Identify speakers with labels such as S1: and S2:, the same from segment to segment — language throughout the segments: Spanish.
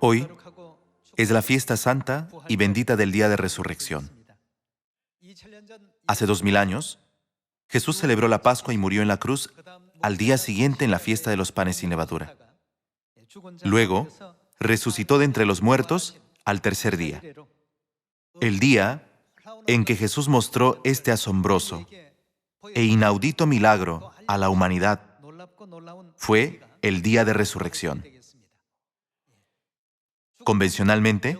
S1: Hoy es la fiesta santa y bendita del día de resurrección. Hace 2000 años, Jesús celebró la Pascua y murió en la cruz al día siguiente en la fiesta de los panes sin levadura. Luego, resucitó de entre los muertos al tercer día. El día en que Jesús mostró este asombroso e inaudito milagro a la humanidad fue el día de resurrección. Convencionalmente,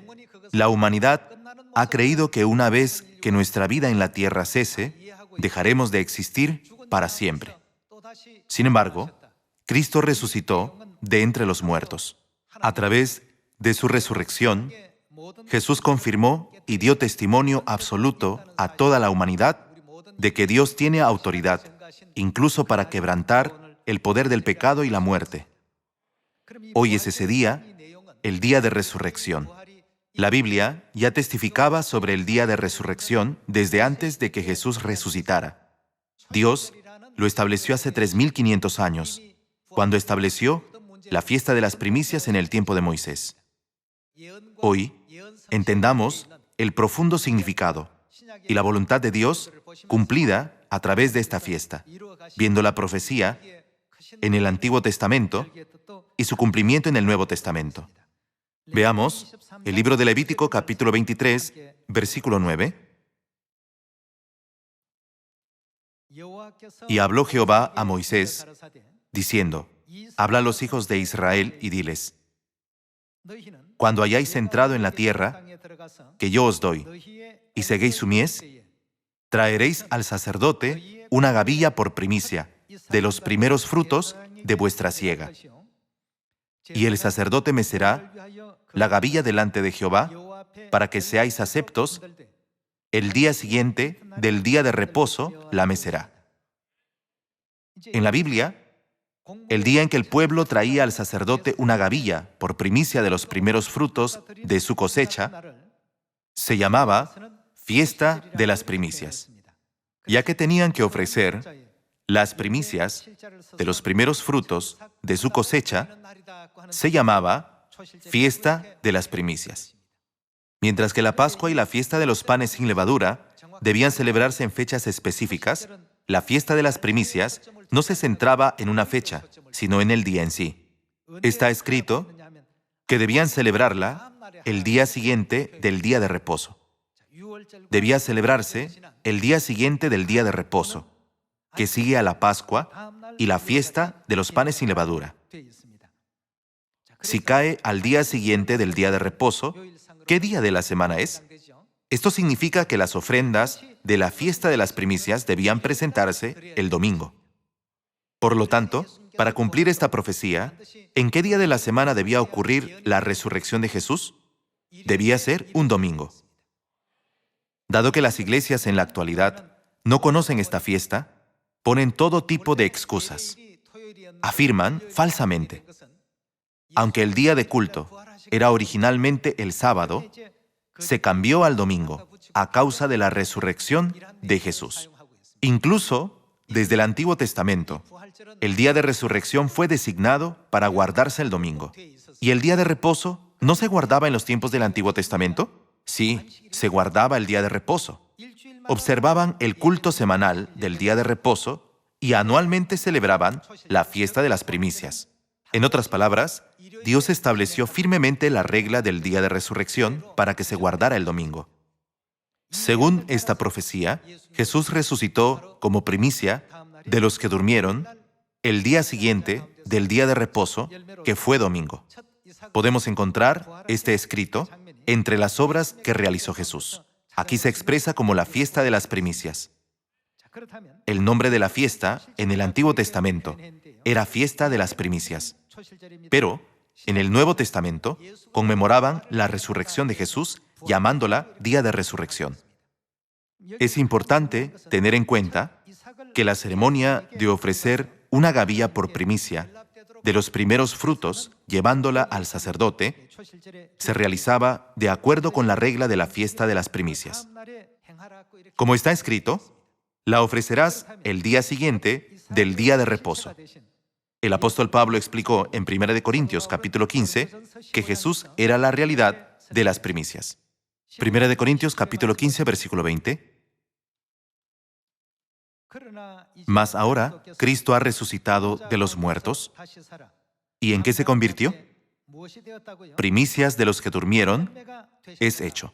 S1: la humanidad ha creído que una vez que nuestra vida en la tierra cese, dejaremos de existir para siempre. Sin embargo, Cristo resucitó de entre los muertos. A través de su resurrección, Jesús confirmó y dio testimonio absoluto a toda la humanidad de que Dios tiene autoridad, incluso para quebrantar el poder del pecado y la muerte. Hoy es ese día, el día de resurrección. La Biblia ya testificaba sobre el día de resurrección desde antes de que Jesús resucitara. Dios lo estableció hace 3500 años, cuando estableció la fiesta de las primicias en el tiempo de Moisés. Hoy, entendamos el profundo significado y la voluntad de Dios cumplida a través de esta fiesta, viendo la profecía en el Antiguo Testamento y su cumplimiento en el Nuevo Testamento. Veamos el libro de Levítico, capítulo 23, versículo 9. Y habló Jehová a Moisés, diciendo: Habla a los hijos de Israel y diles: Cuando hayáis entrado en la tierra que yo os doy, y seguéis su mies, traeréis al sacerdote una gavilla por primicia, de los primeros frutos de vuestra siega. Y el sacerdote mecerá la gavilla delante de Jehová, para que seáis aceptos. El día siguiente del día de reposo la mecerá. En la Biblia, el día en que el pueblo traía al sacerdote una gavilla por primicia de los primeros frutos de su cosecha, se llamaba Fiesta de las Primicias, ya que tenían que ofrecer las primicias de los primeros frutos de su cosecha. Se llamaba Fiesta de las Primicias. Mientras que la Pascua y la fiesta de los panes sin levadura debían celebrarse en fechas específicas, la fiesta de las primicias no se centraba en una fecha, sino en el día en sí. Está escrito que debían celebrarla el día siguiente del día de reposo. Debía celebrarse el día siguiente del día de reposo, que sigue a la Pascua y la fiesta de los panes sin levadura. Si cae al día siguiente del día de reposo, ¿qué día de la semana es? Esto significa que las ofrendas de la fiesta de las primicias debían presentarse el domingo. Por lo tanto, para cumplir esta profecía, ¿en qué día de la semana debía ocurrir la resurrección de Jesús? Debía ser un domingo. Dado que las iglesias en la actualidad no conocen esta fiesta, ponen todo tipo de excusas. Afirman falsamente: aunque el día de culto era originalmente el sábado, se cambió al domingo a causa de la resurrección de Jesús. Incluso desde el Antiguo Testamento, el día de resurrección fue designado para guardarse el domingo. ¿Y el día de reposo no se guardaba en los tiempos del Antiguo Testamento? Sí, se guardaba el día de reposo. Observaban el culto semanal del día de reposo y anualmente celebraban la fiesta de las primicias. En otras palabras, Dios estableció firmemente la regla del día de resurrección para que se guardara el domingo. Según esta profecía, Jesús resucitó como primicia de los que durmieron el día siguiente del día de reposo, que fue domingo. Podemos encontrar este escrito entre las obras que realizó Jesús. Aquí se expresa como la fiesta de las primicias. El nombre de la fiesta en el Antiguo Testamento era fiesta de las primicias. Pero en el Nuevo Testamento conmemoraban la resurrección de Jesús llamándola Día de Resurrección. Es importante tener en cuenta que la ceremonia de ofrecer una gavilla por primicia de los primeros frutos, llevándola al sacerdote, se realizaba de acuerdo con la regla de la fiesta de las primicias. Como está escrito, la ofrecerás el día siguiente del día de reposo. El apóstol Pablo explicó en 1 Corintios capítulo 15 que Jesús era la realidad de las primicias. 1 Corintios capítulo 15, versículo 20. Mas ahora Cristo ha resucitado de los muertos. ¿Y en qué se convirtió? Primicias de los que durmieron es hecho.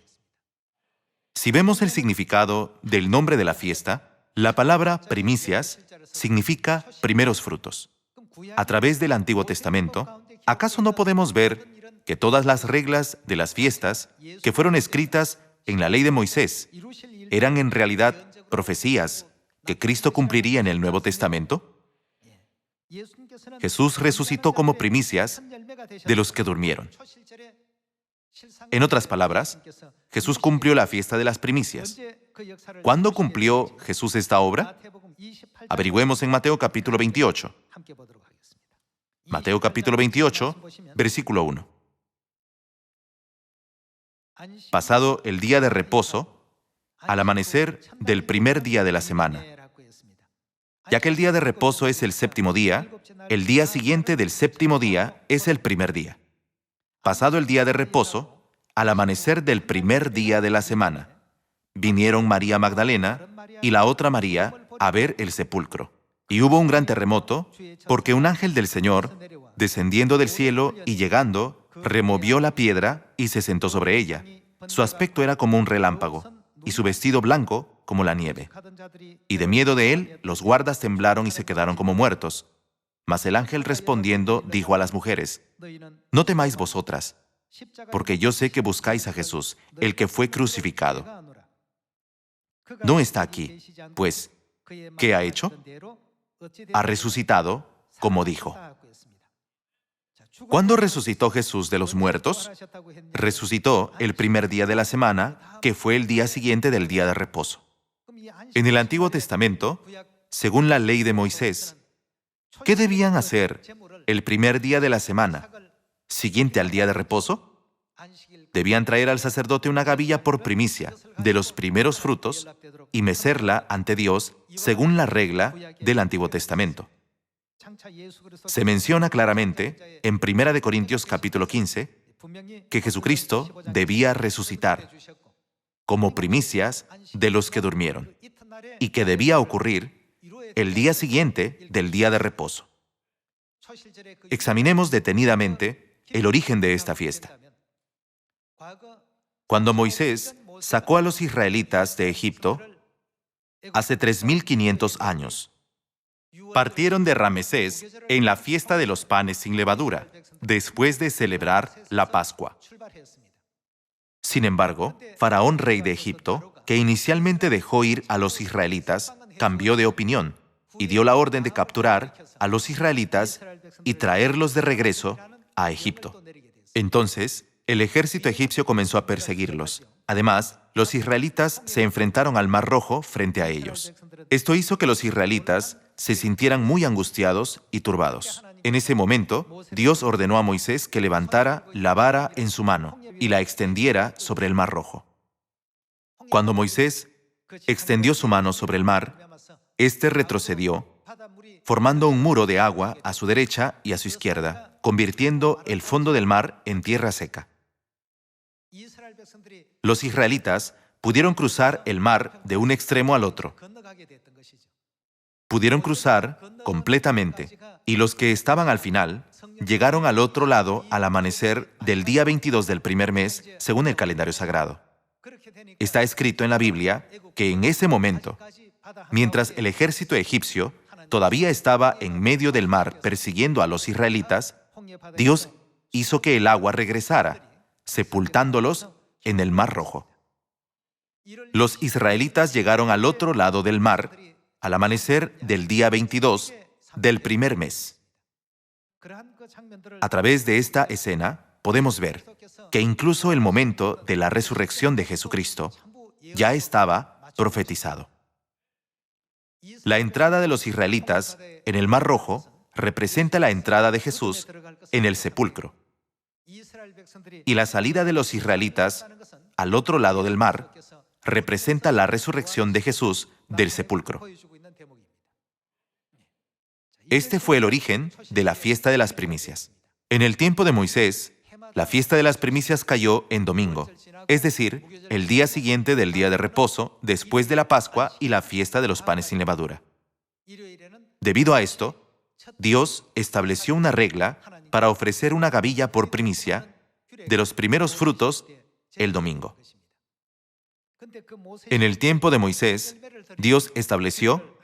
S1: Si vemos el significado del nombre de la fiesta, la palabra primicias significa primeros frutos. A través del Antiguo Testamento, ¿acaso no podemos ver que todas las reglas de las fiestas que fueron escritas en la ley de Moisés eran en realidad profecías que Cristo cumpliría en el Nuevo Testamento? Jesús resucitó como primicias de los que durmieron. En otras palabras, Jesús cumplió la fiesta de las primicias. ¿Cuándo cumplió Jesús esta obra? Averigüemos en Mateo capítulo 28. Mateo capítulo 28, versículo 1. Pasado el día de reposo, al amanecer del primer día de la semana. Ya que el día de reposo es el séptimo día, el día siguiente del séptimo día es el primer día. Pasado el día de reposo, al amanecer del primer día de la semana, vinieron María Magdalena y la otra María a ver el sepulcro. Y hubo un gran terremoto, porque un ángel del Señor, descendiendo del cielo y llegando, removió la piedra y se sentó sobre ella. Su aspecto era como un relámpago, y su vestido blanco como la nieve. Y de miedo de él, los guardas temblaron y se quedaron como muertos. Mas el ángel respondiendo dijo a las mujeres: «No temáis vosotras, porque yo sé que buscáis a Jesús, el que fue crucificado. No está aquí, pues, ¿qué ha hecho? Ha resucitado, como dijo». ¿Cuándo resucitó Jesús de los muertos? Resucitó el primer día de la semana, que fue el día siguiente del día de reposo. En el Antiguo Testamento, según la ley de Moisés, ¿qué debían hacer el primer día de la semana, siguiente al día de reposo? Debían traer al sacerdote una gavilla por primicia de los primeros frutos y mecerla ante Dios según la regla del Antiguo Testamento. Se menciona claramente en 1 Corintios capítulo 15 que Jesucristo debía resucitar como primicias de los que durmieron y que debía ocurrir el día siguiente del día de reposo. Examinemos detenidamente el origen de esta fiesta. Cuando Moisés sacó a los israelitas de Egipto, hace 3.500 años, partieron de Ramesés en la fiesta de los panes sin levadura, después de celebrar la Pascua. Sin embargo, Faraón, rey de Egipto, que inicialmente dejó ir a los israelitas, cambió de opinión y dio la orden de capturar a los israelitas y traerlos de regreso a Egipto. Entonces, el ejército egipcio comenzó a perseguirlos. Además, los israelitas se enfrentaron al Mar Rojo frente a ellos. Esto hizo que los israelitas se sintieran muy angustiados y turbados. En ese momento, Dios ordenó a Moisés que levantara la vara en su mano y la extendiera sobre el Mar Rojo. Cuando Moisés extendió su mano sobre el mar, éste retrocedió, formando un muro de agua a su derecha y a su izquierda, convirtiendo el fondo del mar en tierra seca. Los israelitas pudieron cruzar el mar de un extremo al otro. Pudieron cruzar completamente, y los que estaban al final llegaron al otro lado al amanecer del día 22 del primer mes, según el calendario sagrado. Está escrito en la Biblia que en ese momento, mientras el ejército egipcio todavía estaba en medio del mar persiguiendo a los israelitas, Dios hizo que el agua regresara, sepultándolos en el Mar Rojo. Los israelitas llegaron al otro lado del mar al amanecer del día 22 del primer mes. A través de esta escena podemos ver que incluso el momento de la resurrección de Jesucristo ya estaba profetizado. La entrada de los israelitas en el Mar Rojo representa la entrada de Jesús en el sepulcro. Y la salida de los israelitas al otro lado del mar representa la resurrección de Jesús del sepulcro. Este fue el origen de la fiesta de las primicias. En el tiempo de Moisés, la fiesta de las primicias cayó en domingo, es decir, el día siguiente del día de reposo, después de la Pascua y la fiesta de los panes sin levadura. Debido a esto, Dios estableció una regla para ofrecer una gavilla por primicia de los primeros frutos el domingo. En el tiempo de Moisés, Dios estableció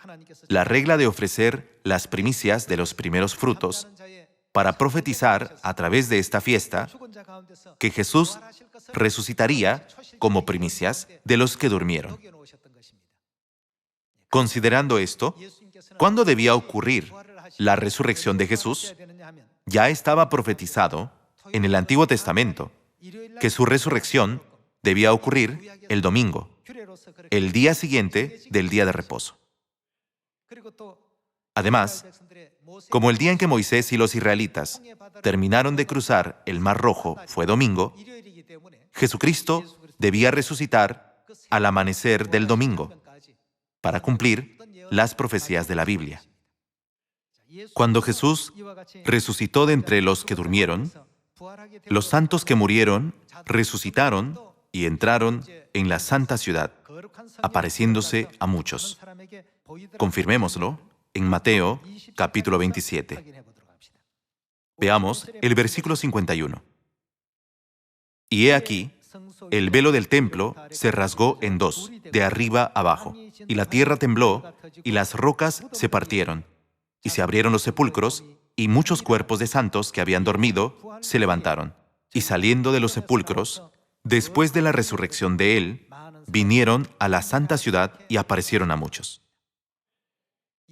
S1: la regla de ofrecer las primicias de los primeros frutos para profetizar a través de esta fiesta que Jesús resucitaría como primicias de los que durmieron. Considerando esto, ¿cuándo debía ocurrir la resurrección de Jesús? Ya estaba profetizado en el Antiguo Testamento que su resurrección debía ocurrir el domingo, el día siguiente del día de reposo. Además, como el día en que Moisés y los israelitas terminaron de cruzar el Mar Rojo fue domingo, Jesucristo debía resucitar al amanecer del domingo para cumplir las profecías de la Biblia. Cuando Jesús resucitó de entre los que durmieron, los santos que murieron resucitaron y entraron en la santa ciudad, apareciéndose a muchos. Confirmémoslo en Mateo, capítulo 27. Veamos el versículo 51. Y he aquí, el velo del templo se rasgó en dos, de arriba abajo, y la tierra tembló, y las rocas se partieron, y se abrieron los sepulcros, y muchos cuerpos de santos que habían dormido se levantaron. Y saliendo de los sepulcros, después de la resurrección de él, vinieron a la santa ciudad y aparecieron a muchos.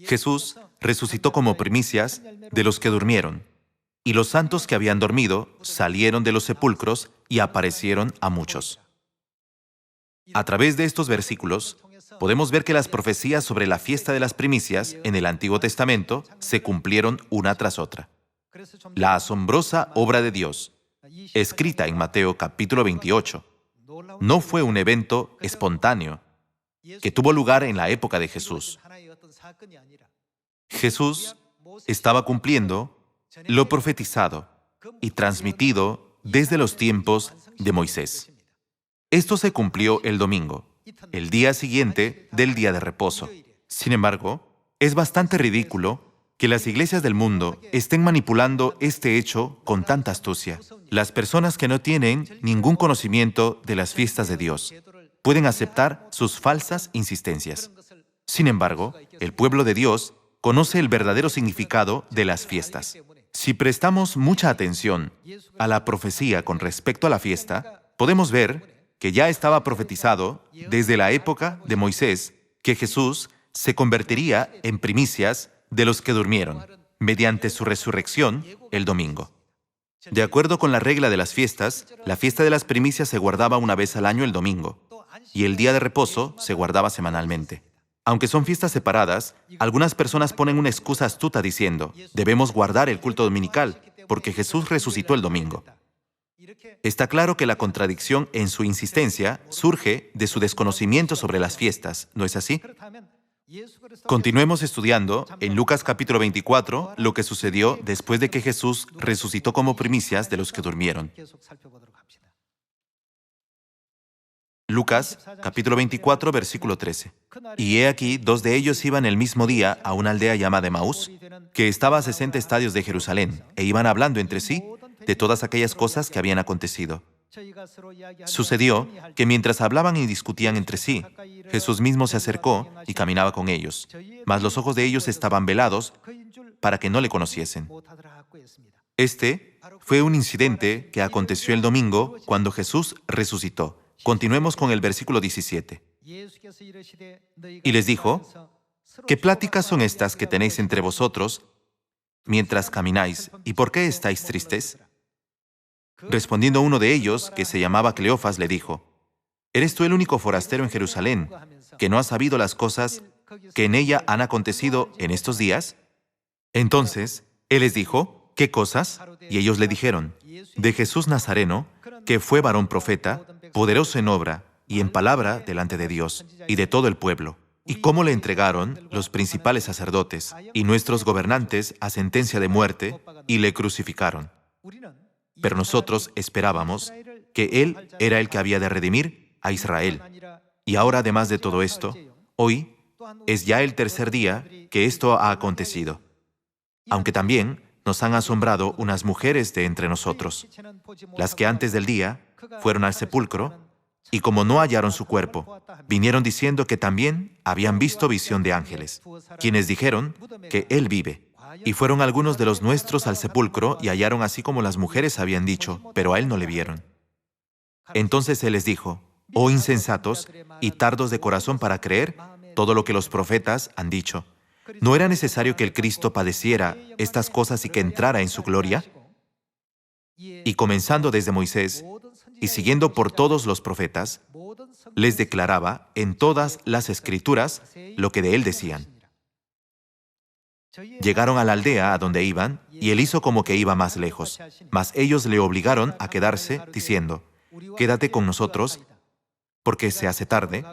S1: Jesús resucitó como primicias de los que durmieron, y los santos que habían dormido salieron de los sepulcros y aparecieron a muchos. A través de estos versículos, podemos ver que las profecías sobre la fiesta de las primicias en el Antiguo Testamento se cumplieron una tras otra. La asombrosa obra de Dios, escrita en Mateo capítulo 28, no fue un evento espontáneo que tuvo lugar en la época de Jesús. Jesús estaba cumpliendo lo profetizado y transmitido desde los tiempos de Moisés. Esto se cumplió el domingo, el día siguiente del día de reposo. Sin embargo, es bastante ridículo que las iglesias del mundo estén manipulando este hecho con tanta astucia. Las personas que no tienen ningún conocimiento de las fiestas de Dios pueden aceptar sus falsas insistencias. Sin embargo, el pueblo de Dios conoce el verdadero significado de las fiestas. Si prestamos mucha atención a la profecía con respecto a la fiesta, podemos ver que ya estaba profetizado desde la época de Moisés que Jesús se convertiría en primicias de los que durmieron, mediante su resurrección el domingo. De acuerdo con la regla de las fiestas, la fiesta de las primicias se guardaba una vez al año el domingo, y el día de reposo se guardaba semanalmente. Aunque son fiestas separadas, algunas personas ponen una excusa astuta diciendo, debemos guardar el culto dominical, porque Jesús resucitó el domingo. Está claro que la contradicción en su insistencia surge de su desconocimiento sobre las fiestas, ¿no es así? Continuemos estudiando en Lucas capítulo 24 lo que sucedió después de que Jesús resucitó como primicias de los que durmieron. Lucas capítulo 24, versículo 13. Y he aquí, dos de ellos iban el mismo día a una aldea llamada Emaús, que estaba a 60 estadios de Jerusalén, e iban hablando entre sí de todas aquellas cosas que habían acontecido. Sucedió que mientras hablaban y discutían entre sí, Jesús mismo se acercó y caminaba con ellos, mas los ojos de ellos estaban velados para que no le conociesen. Este fue un incidente que aconteció el domingo cuando Jesús resucitó. Continuemos con el versículo 17. Y les dijo, ¿qué pláticas son estas que tenéis entre vosotros mientras camináis? ¿Y por qué estáis tristes? Respondiendo uno de ellos, que se llamaba Cleofas, le dijo, ¿eres tú el único forastero en Jerusalén que no ha sabido las cosas que en ella han acontecido en estos días? Entonces, él les dijo, ¿qué cosas? Y ellos le dijeron, de Jesús Nazareno, que fue varón profeta, poderoso en obra y en palabra delante de Dios y de todo el pueblo, y cómo le entregaron los principales sacerdotes y nuestros gobernantes a sentencia de muerte y le crucificaron. Pero nosotros esperábamos que Él era el que había de redimir a Israel. Y ahora, además de todo esto, hoy es ya el tercer día que esto ha acontecido. Aunque también nos han asombrado unas mujeres de entre nosotros, las que antes del día fueron al sepulcro y como no hallaron su cuerpo, vinieron diciendo que también habían visto visión de ángeles, quienes dijeron que Él vive. Y fueron algunos de los nuestros al sepulcro y hallaron así como las mujeres habían dicho, pero a Él no le vieron. Entonces Él les dijo: «Oh insensatos y tardos de corazón para creer todo lo que los profetas han dicho. ¿No era necesario que el Cristo padeciera estas cosas y que entrara en su gloria?» Y comenzando desde Moisés y siguiendo por todos los profetas, les declaraba en todas las Escrituras lo que de Él decían. Llegaron a la aldea a donde iban, y Él hizo como que iba más lejos. Mas ellos le obligaron a quedarse, diciendo: «Quédate con nosotros, porque se hace tarde,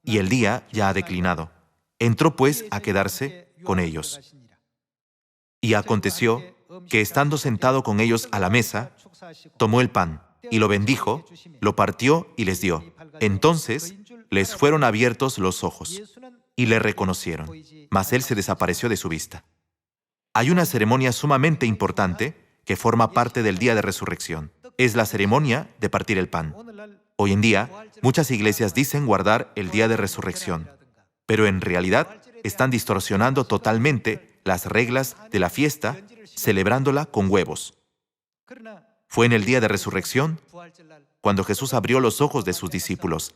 S1: y el día ya ha declinado». Entró pues a quedarse con ellos. Y aconteció que, estando sentado con ellos a la mesa, tomó el pan, y lo bendijo, lo partió y les dio. Entonces les fueron abiertos los ojos, y le reconocieron, mas Él se desapareció de su vista. Hay una ceremonia sumamente importante que forma parte del día de resurrección. Es la ceremonia de partir el pan. Hoy en día, muchas iglesias dicen guardar el día de resurrección, pero en realidad están distorsionando totalmente las reglas de la fiesta, celebrándola con huevos. Fue en el día de resurrección cuando Jesús abrió los ojos de sus discípulos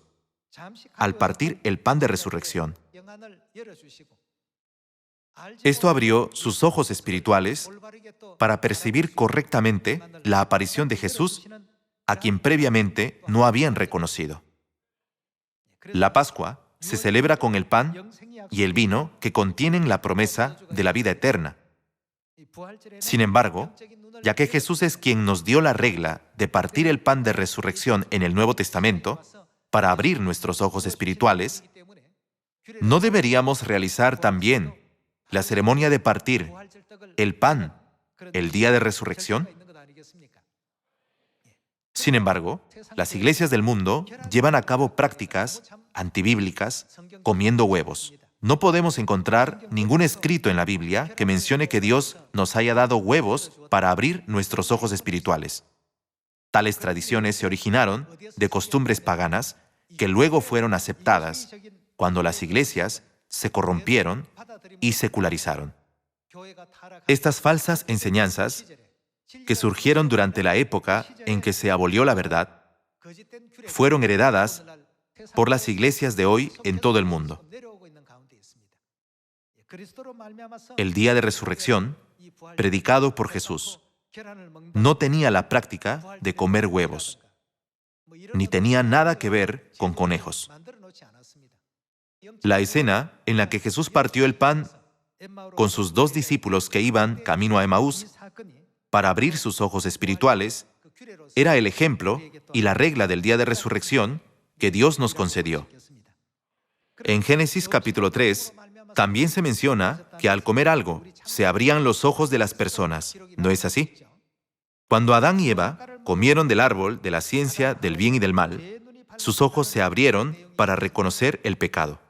S1: al partir el pan de resurrección. Esto abrió sus ojos espirituales para percibir correctamente la aparición de Jesús, a quien previamente no habían reconocido. La Pascua se celebra con el pan y el vino que contienen la promesa de la vida eterna. Sin embargo, ya que Jesús es quien nos dio la regla de partir el pan de resurrección en el Nuevo Testamento para abrir nuestros ojos espirituales, ¿no deberíamos realizar también la ceremonia de partir el pan el día de resurrección? Sin embargo, las iglesias del mundo llevan a cabo prácticas antibíblicas comiendo huevos. No podemos encontrar ningún escrito en la Biblia que mencione que Dios nos haya dado huevos para abrir nuestros ojos espirituales. Tales tradiciones se originaron de costumbres paganas que luego fueron aceptadas cuando las iglesias se corrompieron y secularizaron. Estas falsas enseñanzas, que surgieron durante la época en que se abolió la verdad, fueron heredadas por las iglesias de hoy en todo el mundo. El día de resurrección, predicado por Jesús, no tenía la práctica de comer huevos, ni tenía nada que ver con conejos. La escena en la que Jesús partió el pan con sus 2 discípulos que iban camino a Emaús para abrir sus ojos espirituales era el ejemplo y la regla del día de resurrección que Dios nos concedió. En Génesis capítulo 3, también se menciona que al comer algo se abrían los ojos de las personas. ¿No es así? Cuando Adán y Eva comieron del árbol de la ciencia del bien y del mal, sus ojos se abrieron para reconocer el pecado.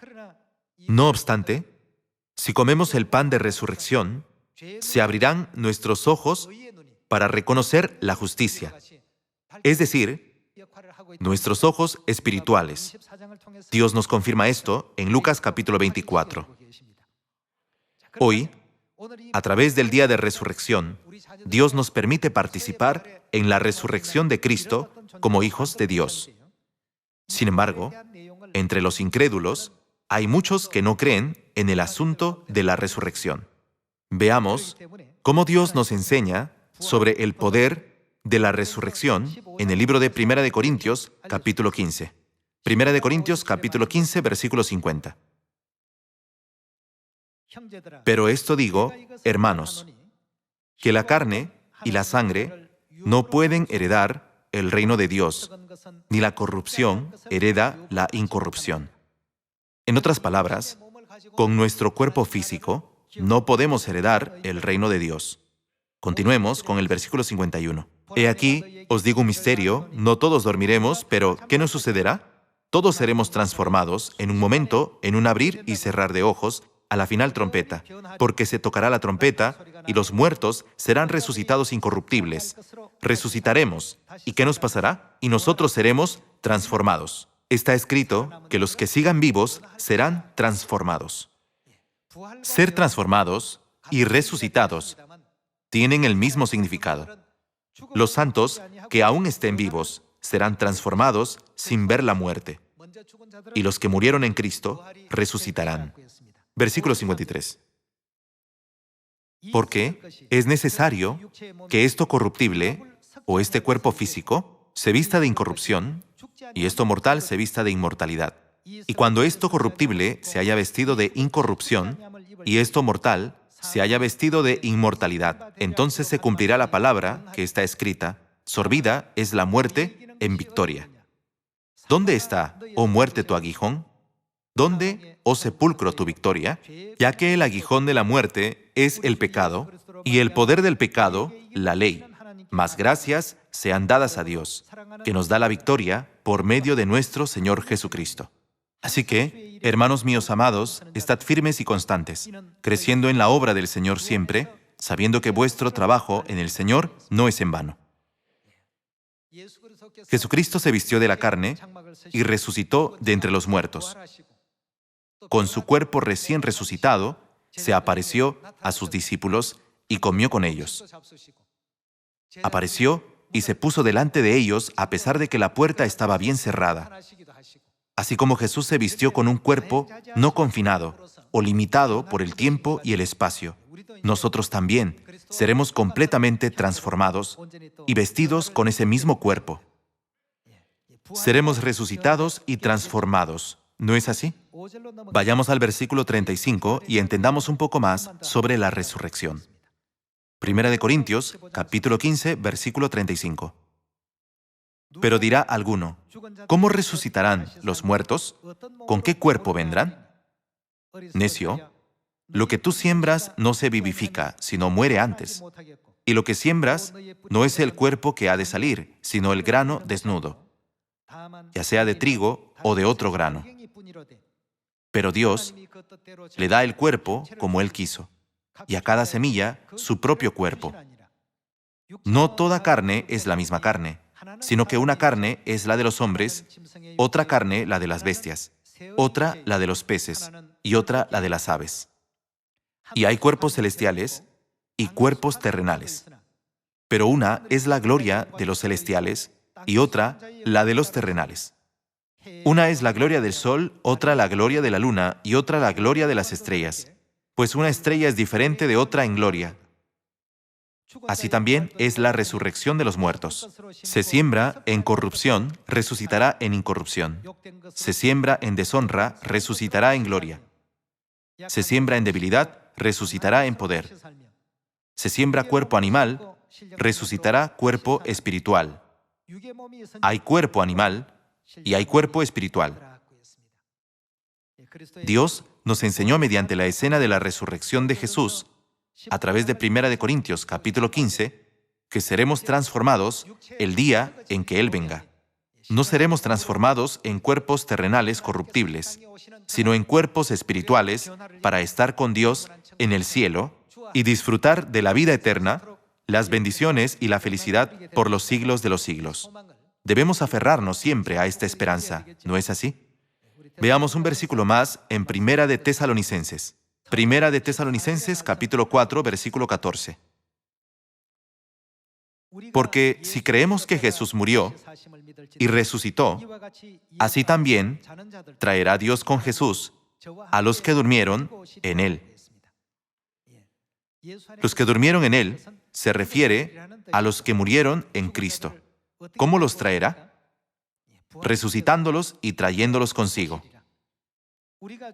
S1: No obstante, si comemos el pan de resurrección, se abrirán nuestros ojos para reconocer la justicia, es decir, nuestros ojos espirituales. Dios nos confirma esto en Lucas capítulo 24. Hoy, a través del día de resurrección, Dios nos permite participar en la resurrección de Cristo como hijos de Dios. Sin embargo, entre los incrédulos, hay muchos que no creen en el asunto de la resurrección. Veamos cómo Dios nos enseña sobre el poder de la resurrección en el libro de Primera de Corintios, capítulo 15. Primera de Corintios, capítulo 15, versículo 50. Pero esto digo, hermanos, que la carne y la sangre no pueden heredar el reino de Dios, ni la corrupción hereda la incorrupción. En otras palabras, Con nuestro cuerpo físico, no podemos heredar el reino de Dios. Continuemos con el versículo 51. He aquí, os digo un misterio, no todos dormiremos, pero ¿qué nos sucederá? Todos seremos transformados en un momento, en un abrir y cerrar de ojos, a la final trompeta, porque se tocará la trompeta y los muertos serán resucitados incorruptibles. Resucitaremos. ¿Y qué nos pasará? Y nosotros seremos transformados. Está escrito que los que sigan vivos serán transformados. Ser transformados y resucitados tienen el mismo significado. Los santos que aún estén vivos serán transformados sin ver la muerte. Y los que murieron en Cristo resucitarán. Versículo 53. Porque es necesario que esto corruptible, o este cuerpo físico, se vista de incorrupción, y esto mortal se vista de inmortalidad. Y cuando esto corruptible se haya vestido de incorrupción, y esto mortal se haya vestido de inmortalidad, entonces se cumplirá la palabra que está escrita: sorbida es la muerte en victoria. ¿Dónde está, oh muerte, tu aguijón? ¿Dónde, oh sepulcro, tu victoria? Ya que el aguijón de la muerte es el pecado, y el poder del pecado, la ley. Mas gracias sean dadas a Dios, que nos da la victoria por medio de nuestro Señor Jesucristo. Así que, hermanos míos amados, estad firmes y constantes, creciendo en la obra del Señor siempre, sabiendo que vuestro trabajo en el Señor no es en vano. Jesucristo se vistió de la carne y resucitó de entre los muertos. Con su cuerpo recién resucitado, se apareció a sus discípulos y comió con ellos. Apareció y se puso delante de ellos a pesar de que la puerta estaba bien cerrada. Así como Jesús se vistió con un cuerpo no confinado o limitado por el tiempo y el espacio, nosotros también seremos completamente transformados y vestidos con ese mismo cuerpo. Seremos resucitados y transformados, ¿no es así? Vayamos al versículo 35 y entendamos un poco más sobre la resurrección. Primera de Corintios, capítulo 15, versículo 35. Pero dirá alguno: ¿cómo resucitarán los muertos? ¿Con qué cuerpo vendrán? Necio, lo que tú siembras no se vivifica, sino muere antes. Y lo que siembras no es el cuerpo que ha de salir, sino el grano desnudo, ya sea de trigo o de otro grano. Pero Dios le da el cuerpo como Él quiso, y a cada semilla su propio cuerpo. No toda carne es la misma carne, sino que una carne es la de los hombres, otra carne la de las bestias, otra la de los peces, y otra la de las aves. Y hay cuerpos celestiales y cuerpos terrenales. Pero una es la gloria de los celestiales y otra la de los terrenales. Una es la gloria del sol, otra la gloria de la luna y otra la gloria de las estrellas, pues una estrella es diferente de otra en gloria. Así también es la resurrección de los muertos. Se siembra en corrupción, resucitará en incorrupción. Se siembra en deshonra, resucitará en gloria. Se siembra en debilidad, resucitará en poder. Se siembra cuerpo animal, resucitará cuerpo espiritual. Hay cuerpo animal y hay cuerpo espiritual. Dios nos enseñó mediante la escena de la resurrección de Jesús, a través de Primera de Corintios, capítulo 15, que seremos transformados el día en que Él venga. No seremos transformados en cuerpos terrenales corruptibles, sino en cuerpos espirituales para estar con Dios en el cielo y disfrutar de la vida eterna, las bendiciones y la felicidad por los siglos de los siglos. Debemos aferrarnos siempre a esta esperanza, ¿no es así? Veamos un versículo más en Primera de Tesalonicenses. Primera de Tesalonicenses, capítulo 4, versículo 14. Porque si creemos que Jesús murió y resucitó, así también traerá Dios con Jesús a los que durmieron en Él. Los que durmieron en Él se refiere a los que murieron en Cristo. ¿Cómo los traerá? Resucitándolos y trayéndolos consigo.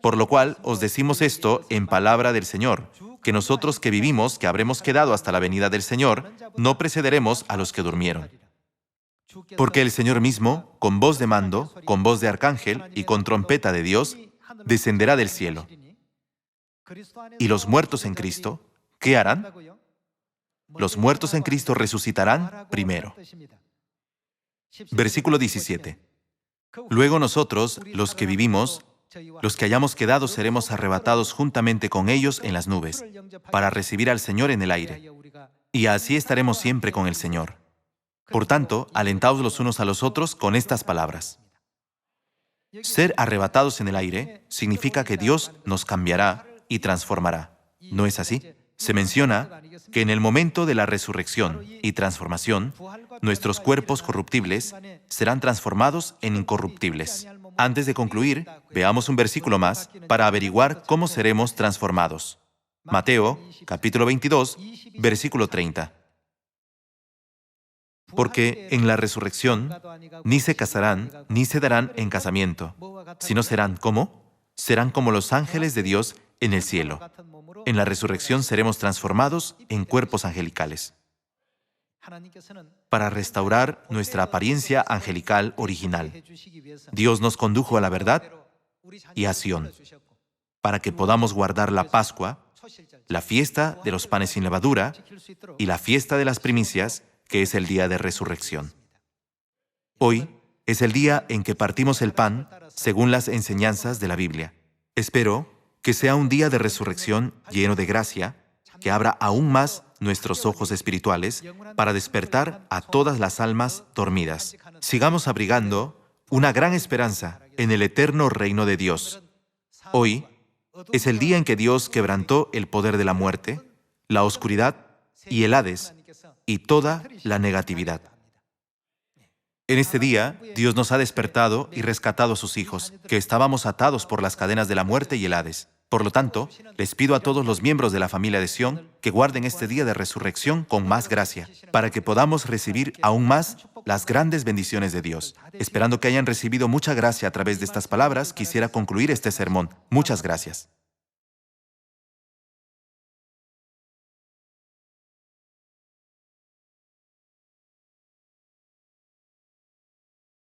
S1: Por lo cual os decimos esto en palabra del Señor, que nosotros que vivimos, que habremos quedado hasta la venida del Señor, no precederemos a los que durmieron. Porque el Señor mismo, con voz de mando, con voz de arcángel y con trompeta de Dios, descenderá del cielo. ¿Y los muertos en Cristo qué harán? Los muertos en Cristo resucitarán primero. Versículo 17. Luego nosotros, los que vivimos, los que hayamos quedado, seremos arrebatados juntamente con ellos en las nubes, para recibir al Señor en el aire. Y así estaremos siempre con el Señor. Por tanto, alentaos los unos a los otros con estas palabras. Ser arrebatados en el aire significa que Dios nos cambiará y transformará. ¿No es así? Se menciona que en el momento de la resurrección y transformación, nuestros cuerpos corruptibles serán transformados en incorruptibles. Antes de concluir, veamos un versículo más para averiguar cómo seremos transformados. Mateo, capítulo 22, versículo 30. Porque en la resurrección ni se casarán ni se darán en casamiento, sino serán ¿cómo? Serán como los ángeles de Dios en el cielo. En la resurrección seremos transformados en cuerpos angelicales para restaurar nuestra apariencia angelical original. Dios nos condujo a la verdad y a Sión para que podamos guardar la Pascua, la fiesta de los panes sin levadura y la fiesta de las primicias, que es el día de resurrección. Hoy es el día en que partimos el pan según las enseñanzas de la Biblia. Espero que sea un día de resurrección lleno de gracia, que abra aún más nuestros ojos espirituales para despertar a todas las almas dormidas. Sigamos abrigando una gran esperanza en el eterno reino de Dios. Hoy es el día en que Dios quebrantó el poder de la muerte, la oscuridad y el Hades, y toda la negatividad. En este día, Dios nos ha despertado y rescatado a sus hijos, que estábamos atados por las cadenas de la muerte y el Hades. Por lo tanto, les pido a todos los miembros de la familia de Sión que guarden este día de resurrección con más gracia, para que podamos recibir aún más las grandes bendiciones de Dios. Esperando que hayan recibido mucha gracia a través de estas palabras, quisiera concluir este sermón. Muchas gracias.